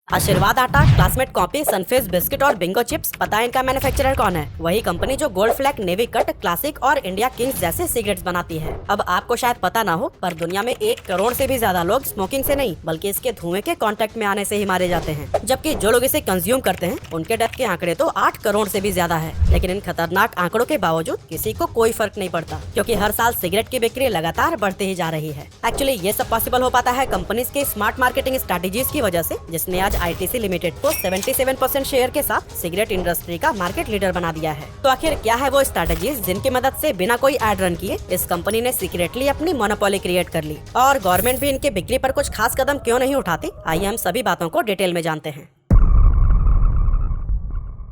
आशीर्वाद आटा, classmate coffee, सनफेस्ट biscuit और बिंगो चिप्स, पता है इनका मैन्युफैक्चरर कौन है? वही कंपनी जो gold flag, navy cut, classic और इंडिया किंग्स जैसे सिगरेट्स बनाती है। अब आपको शायद पता ना हो, पर दुनिया में 1 करोड़ से भी ज्यादा लोग स्मोकिंग से नहीं बल्कि इसके धुएं के कांटेक्ट में आने से ही मारे जाते हैं, जबकि जो लोग इसे कंज्यूम करते हैं उनके डेथ के आंकड़े तो 8 करोड़ से भी ज्यादा है। लेकिन इन खतरनाक आंकड़ों के बावजूद किसी को कोई फर्क नहीं पड़ता, क्योंकि हर साल सिगरेट की बिक्री लगातार बढ़ती ही जा रही है। एक्चुअली ये सब पॉसिबल हो पाता है कंपनीज के स्मार्ट मार्केटिंग स्ट्रेटेजीज की वजह से, जिसने आज आईटीसी लिमिटेड को 77% शेयर के साथ सिगरेट इंडस्ट्री का मार्केट लीडर बना दिया है। तो आखिर क्या है वो स्ट्रेटेजीज जिनकी मदद से बिना कोई एड रन किए इस कंपनी ने सीक्रेटली अपनी मोनोपोली क्रिएट कर ली, और गवर्नमेंट भी इनके बिक्री पर कुछ खास कदम क्यों नहीं उठाती? आइए हम सभी बातों को डिटेल में जानते हैं।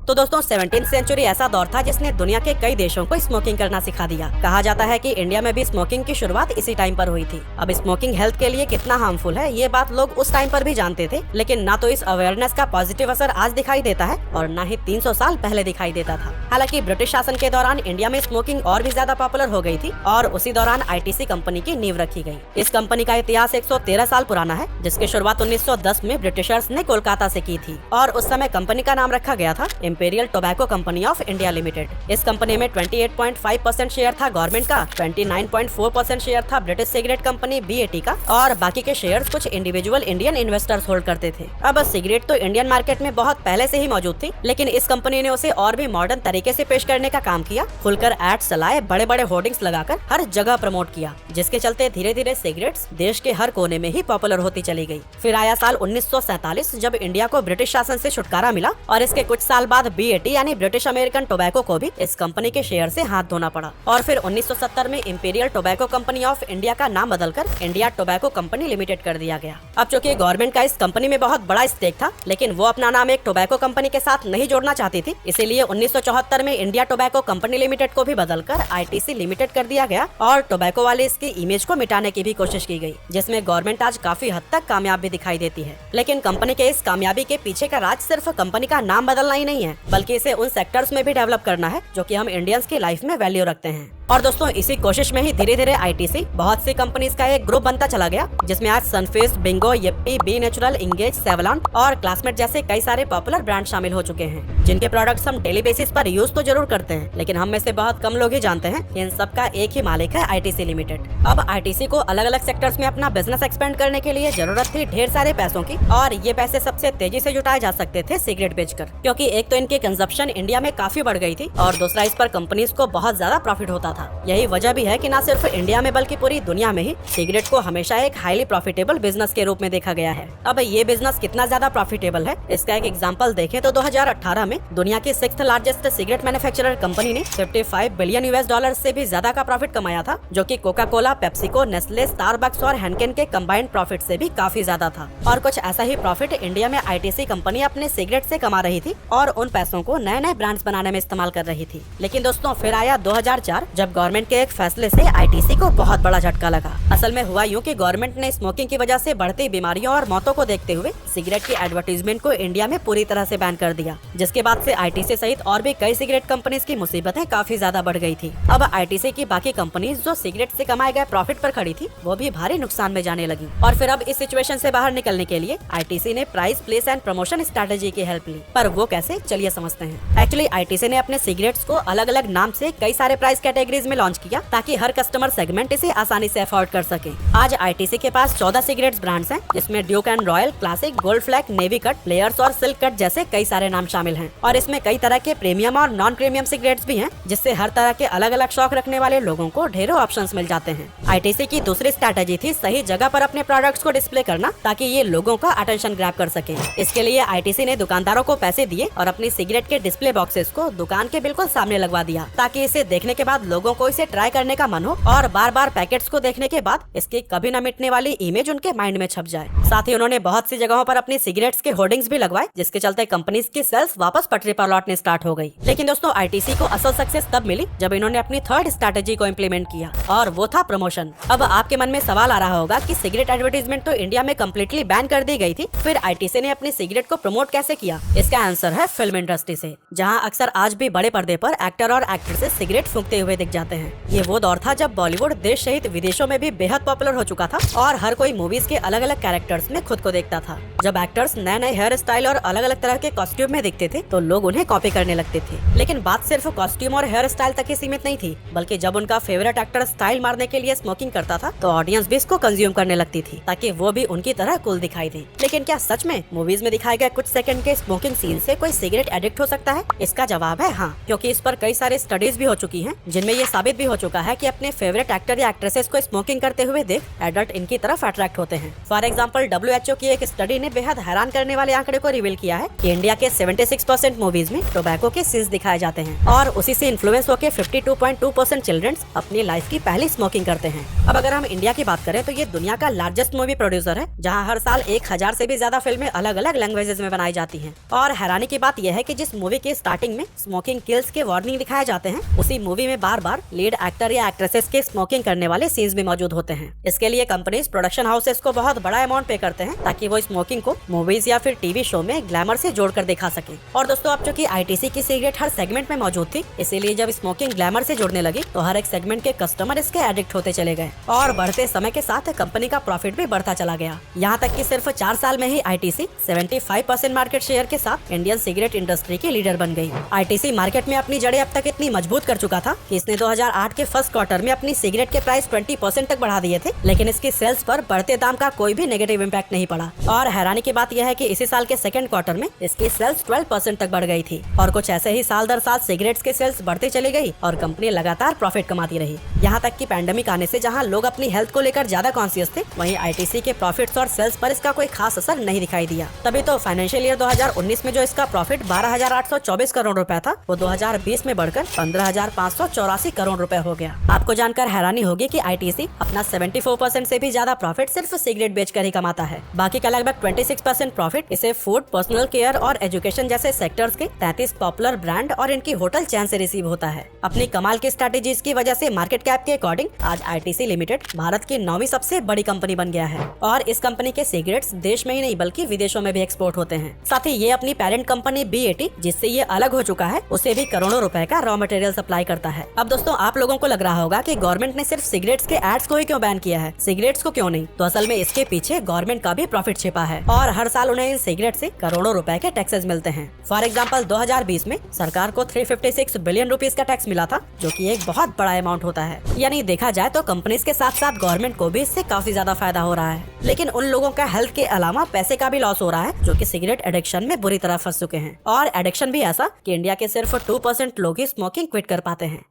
तो दोस्तों 17वीं सेंचुरी ऐसा दौर था जिसने दुनिया के कई देशों को स्मोकिंग करना सिखा दिया। कहा जाता है कि इंडिया में भी स्मोकिंग की शुरुआत इसी टाइम पर हुई थी। अब स्मोकिंग हेल्थ के लिए कितना हार्मफुल है ये बात लोग उस टाइम पर भी जानते थे, लेकिन ना तो इस अवेयरनेस का पॉजिटिव असर आज दिखाई देता है और न ही 300 साल पहले दिखाई देता था। हालांकि ब्रिटिश शासन के दौरान इंडिया में स्मोकिंग और भी ज्यादा पॉपुलर हो गई थी और उसी दौरान आईटीसी कंपनी की नींव रखी गई। इस कंपनी का इतिहास 113 साल पुराना है, जिसकी शुरुआत 1910 में ब्रिटिशर्स ने कोलकाता से की थी और उस समय कंपनी का नाम रखा गया था imperial tobacco company of India limited. इस कंपनी में 28.5% शेयर था गवर्नमेंट का, 29.4% शेयर था ब्रिटिश सिगरेट कंपनी बीएटी का और बाकी के शेयर कुछ इंडिविजुअल इंडियन इन्वेस्टर्स होल्ड करते थे। अब सिगरेट तो इंडियन मार्केट में बहुत पहले से ही मौजूद थी, लेकिन इस कंपनी ने उसे और भी मॉडर्न तरीके से पेश करने का काम किया। खुलकर एड्स चलाए, बड़े बड़े होर्डिंग्स लगाकर हर जगह प्रमोट किया, जिसके चलते धीरे धीरे सिगरेट्स देश के हर कोने में ही पॉपुलर होती चली गई। फिर आया साल 1947 जब इंडिया को ब्रिटिश शासन से छुटकारा मिला और इसके कुछ साल बाद बीएटी यानी ब्रिटिश अमेरिकन टोबैको को भी इस कंपनी के शेयर से हाथ धोना पड़ा और फिर 1970 में imperial tobacco company of India का नाम बदलकर इंडिया टोबैको कंपनी लिमिटेड कर दिया गया। अब चूंकि गवर्नमेंट का इस कंपनी में बहुत बड़ा स्टेक था, लेकिन वो अपना नाम एक टोबैको कंपनी के साथ नहीं जोड़ना चाहती थी, इसीलिए 1974 में इंडिया टोबैको कंपनी लिमिटेड को भी बदलकर आईटीसी लिमिटेड कर दिया गया और टोबैको वाले इसकी इमेज को मिटाने की भी कोशिश की गई, जिसमें गवर्नमेंट आज काफी हद तक कामयाब भी दिखाई देती है। लेकिन कंपनी के इस कामयाबी के पीछे का राज सिर्फ कंपनी का नाम बदलना ही नहीं है, बल्कि इसे उन सेक्टर्स में भी डेवलप करना है जो कि हम इंडियंस की लाइफ में वैल्यू रखते हैं। और दोस्तों इसी कोशिश में ही धीरे धीरे आईटीसी बहुत सी कंपनीज का एक ग्रुप बनता चला गया, जिसमें आज Sunfeast, Bingo, Yippee, Be Natural, Engage, Savlon और क्लासमेट जैसे कई सारे पॉपुलर ब्रांड शामिल हो चुके हैं, जिनके प्रोडक्ट्स हम डेली बेसिस पर यूज तो जरूर करते हैं, लेकिन हम में से बहुत कम लोग ही जानते हैं कि इन सब का एक ही मालिक है आईटीसी लिमिटेड। अब आईटीसी को अलग अलग सेक्टर्स में अपना बिजनेस एक्सपेंड करने के लिए जरूरत थी ढेर सारे पैसों की, और ये पैसे सबसे तेजी से जुटाए जा सकते थे सिगरेट बेचकर, क्योंकि एक तो इनकी कंजप्शन इंडिया में काफी बढ़ गई थी और दूसरा इस पर कंपनीज को बहुत ज्यादा प्रॉफिट होता था। यही वजह भी है कि न सिर्फ इंडिया में बल्कि पूरी दुनिया में ही सिगरेट को हमेशा एक हाईली प्रॉफिटेबल बिजनेस के रूप में देखा गया है। अब ये बिजनेस कितना ज्यादा प्रॉफिटेबल है इसका एक एग्जांपल देखें तो 2018 में दुनिया की 6th largest cigarette manufacturer company ने 55 बिलियन US$ से भी ज्यादा का प्रॉफिट कमाया था, जो कि Coca Cola, PepsiCo, Nestle, Starbucks और हेनकेन के कंबाइंड प्रॉफिट से भी काफी ज्यादा था। और कुछ ऐसा ही प्रॉफिट इंडिया में आईटीसी कंपनी अपने सिगरेट से कमा रही थी और उन पैसों को नए नए ब्रांड्स बनाने में इस्तेमाल कर रही थी। लेकिन दोस्तों फिर आया 2004 जब गवर्नमेंट के एक फैसले से आईटीसी को बहुत बड़ा झटका लगा। असल में हुआ यूं कि गवर्नमेंट ने स्मोकिंग की वजह से बढ़ती बीमारियों और मौतों को देखते हुए सिगरेट की एडवर्टीजमेंट को इंडिया में पूरी तरह से बैन कर दिया, जिसके बाद से आईटीसी सहित और भी कई सिगरेट कंपनीज की मुसीबतें काफी ज्यादा बढ़ गई थी। अब आईटीसी की बाकी कंपनीज जो सिगरेट से कमाए गए प्रॉफिट पर खड़ी थी वो भी भारी नुकसान में जाने लगी। और फिर अब इस सिचुएशन से बाहर निकलने के लिए आईटीसी ने price, place and promotion strategy की हेल्प ली। पर वो कैसे, चलिए समझते हैं। एक्चुअली आईटीसी ने अपने सिगरेट्स को अलग अलग नाम से कई सारे प्राइस कैटेगरीज में लॉन्च किया ताकि हर कस्टमर सेगमेंट इसे आसानी से अफोर्ड कर सके। आज आईटीसी के पास 14 सिगरेट्स ब्रांड्स हैं, जिसमें Duke and royal, classic, gold flag, navy cut, players और सिल्क कट जैसे कई सारे नाम शामिल हैं। और इसमें कई तरह के प्रीमियम और नॉन प्रीमियम सिगरेट्स भी हैं, जिससे हर तरह के अलग अलग शौक रखने वाले लोगों को ढेरों ऑप्शंस मिल जाते हैं। आईटीसी की दूसरी स्ट्रेटेजी थी सही जगह पर अपने प्रोडक्ट्स को डिस्प्ले करना ताकि ये लोगों का अटेंशन ग्रैब कर सके। इसके लिए आईटीसी ने दुकानदारों को पैसे दिए और अपनी सिगरेट के डिस्प्ले बॉक्सेस को दुकान के बिल्कुल सामने लगवा दिया, ताकि इसे देखने के बाद लोगों को इसे ट्राई करने का मन हो और बार बार पैकेट्स को देखने के बाद इसकी कभी न मिटने वाली इमेज उनके माइंड में छप जाए। साथ ही उन्होंने बहुत सी जगहों पर अपनी सिगरेट्स के होर्डिंग्स भी लगवाए, जिसके चलते कंपनीज की सेल्स वापस पटरी पर लौटने स्टार्ट हो गई। लेकिन दोस्तों आईटीसी को असल सक्सेस तब मिली जब इन्होंने अपनी थर्ड स्ट्रेटेजी को इम्प्लीमेंट किया, और वो था प्रमोशन। अब आपके मन में सवाल आ रहा होगा कि सिगरेट एडवर्टीजमेंट तो इंडिया में कम्प्लीटली बैन कर दी गई थी, फिर आईटीसी ने अपनी सिगरेट को प्रमोट कैसे किया? इसका आंसर है फिल्म फिल्म इंडस्ट्री से, जहां अक्सर आज भी बड़े पर्दे पर एक्टर और एक्ट्रेसेस सिगरेट फूंकते हुए दिख जाते हैं। ये वो दौर था जब बॉलीवुड देश सहित विदेशों में भी बेहद पॉपुलर हो चुका था और हर कोई मूवीज के अलग अलग कैरेक्टर्स में खुद को देखता था। जब एक्टर्स नए नए हेयर स्टाइल और अलग अलग तरह के कॉस्ट्यूम में दिखते थे तो लोग उन्हें कॉपी करने लगते थे। लेकिन बात सिर्फ कॉस्ट्यूम और हेयर स्टाइल तक ही सीमित नहीं थी, बल्कि जब उनका फेवरेट एक्टर स्टाइल मारने के लिए स्मोकिंग करता था तो ऑडियंस भी इसको कंज्यूम करने लगती थी, ताकि वो भी उनकी तरह कूल दिखाई दे। लेकिन क्या सच में मूवीज में दिखाए गए कुछ सेकंड के स्मोकिंग सीन से कोई सिगरेट एडिक्ट हो सकता है? इसका जवाब है हाँ, क्योंकि इस पर कई सारे स्टडीज भी हो चुकी हैं, जिनमें ये साबित भी हो चुका है कि अपने फेवरेट एक्टर या एक्ट्रेसेस को स्मोकिंग करते हुए देख एडल्ट इनकी तरफ अट्रैक्ट होते हैं। फॉर एग्जाम्पल, WHO की एक स्टडी ने बेहद हैरान करने वाले आंकड़े को रिवील किया है कि इंडिया के 76% मूवीज में टोबैको के सीन्स दिखाए जाते हैं और उसी से इन्फ्लुएंस होकर 52.2% चिल्ड्रंस अपनी लाइफ की पहली स्मोकिंग करते हैं। अब अगर हम इंडिया की बात करें तो ये दुनिया का लार्जेस्ट मूवी प्रोड्यूसर है, जहां हर साल 1000 से भी ज्यादा फिल्में अलग अलग लैंग्वेजेस में बनाई जाती हैं। और हैरानी की बात यह है कि जिस मूवी के स्टार्टिंग में स्मोकिंग किल्स के वार्निंग दिखाए जाते हैं, उसी मूवी में बार बार लीड एक्टर या एक्ट्रेसेस के स्मोकिंग करने वाले सीन्स भी मौजूद होते हैं। इसके लिए कंपनीज प्रोडक्शन हाउसेस को बहुत बड़ा अमाउंट पे करते हैं ताकि वो स्मोकिंग को मूवीज या फिर टीवी शो में ग्लैमर से जोड़कर दिखा सके। और दोस्तों, अब चूंकि ITC की सिगरेट हर सेगमेंट में मौजूद थी, इसीलिए जब स्मोकिंग ग्लैमर से जुड़ने लगी तो हर एक सेगमेंट के कस्टमर इसके एडिक्ट होते चले गए और बढ़ते समय के साथ कंपनी का प्रॉफिट भी बढ़ता चला गया। यहाँ तक कि सिर्फ 4 साल में ही ITC 75% मार्केट शेयर के साथ इंडियन सिगरेट इंडस्ट्री की लीडर बन गई। ITC मार्केट में अपनी जड़ें अब तक इतनी मजबूत कर चुका था कि इसने 2008 के फर्स्ट क्वार्टर में अपनी सिगरेट के प्राइस 20% तक बढ़ा दिए थे, लेकिन इसकी सेल्स पर बढ़ते दाम का कोई भी नेगेटिव इम्पैक्ट नहीं पड़ा। और हैरानी की बात यह है कि इसी साल के सेकंड क्वार्टर में इसकी सेल्स 12% तक बढ़ गई थी। और कुछ ऐसे ही साल दर साल सिगरेट्स की सेल्स बढ़ती चली गई और कंपनी लगातार प्रॉफिट कमाती रही। यहाँ तक कि पैंडेमिक आने से जहाँ लोग अपनी हेल्थ को लेकर ज्यादा कॉन्शियस थे, वहीं ITC के प्रॉफिट्स और सेल्स पर इसका कोई खास असर नहीं दिखाई दिया। तभी तो फाइनेंशियल ईयर 2019 में जो इसका प्रॉफिट 12,824 करोड़ रुपए था, वो 2020 में बढ़कर 15,584 करोड़ रुपए हो गया। आपको जानकर हैरानी होगी कि ITC अपना 74% से भी ज्यादा प्रॉफिट सिर्फ सिगरेट बेचकर ही कमाता है। बाकी का लगभग 26% प्रॉफिट इसे फूड, पर्सनल केयर और एजुकेशन जैसे सेक्टर्स के 33 पॉपुलर ब्रांड और इनकी होटल चैन से रिसीव होता है। अपनी कमाल की स्ट्रेटेजीज की वजह से मार्केट कैप के अकॉर्डिंग आज ITC लिमिटेड भारत की 9वीं सबसे बड़ी कंपनी बन गया है और इस कंपनी के सिगरेट्स देश में ही नहीं बल्कि विदेशों में भी एक्सपोर्ट होते हैं। साथ ही ये अपनी पेरेंट कंपनी BAT, जिससे ये अलग हो चुका है, उसे भी करोड़ों रुपए का रॉ मटेरियल सप्लाई करता है। अब दोस्तों, आप लोगों को लग रहा होगा कि गवर्नमेंट ने सिर्फ सिगरेट्स के एड्स को ही क्यों बैन किया है, सिगरेट्स को क्यों नहीं? तो असल में इसके पीछे गवर्नमेंट का भी प्रॉफिट छिपा है और हर साल उन्हें इन सिगरेट से करोड़ों रुपए के टैक्सेस मिलते हैं। फॉर एग्जाम्पल, 2020 में सरकार को 356 बिलियन रुपीस का टैक्स मिला था, जो कि एक बहुत बड़ा अमाउंट होता है। यानी देखा जाए तो कंपनीज के साथ साथ गवर्नमेंट को भी इससे काफी ज्यादा फायदा हो रहा है। लेकिन उन लोगों का हेल्थ के अलावा पैसे का भी लॉस हो रहा है, जो कि सिगरेट एडिक्शन में बुरी तरह फंस चुके हैं। और एडिक्शन भी ऐसा कि इंडिया के सिर्फ 2% लोग ही स्मोकिंग क्विट कर पाते हैं।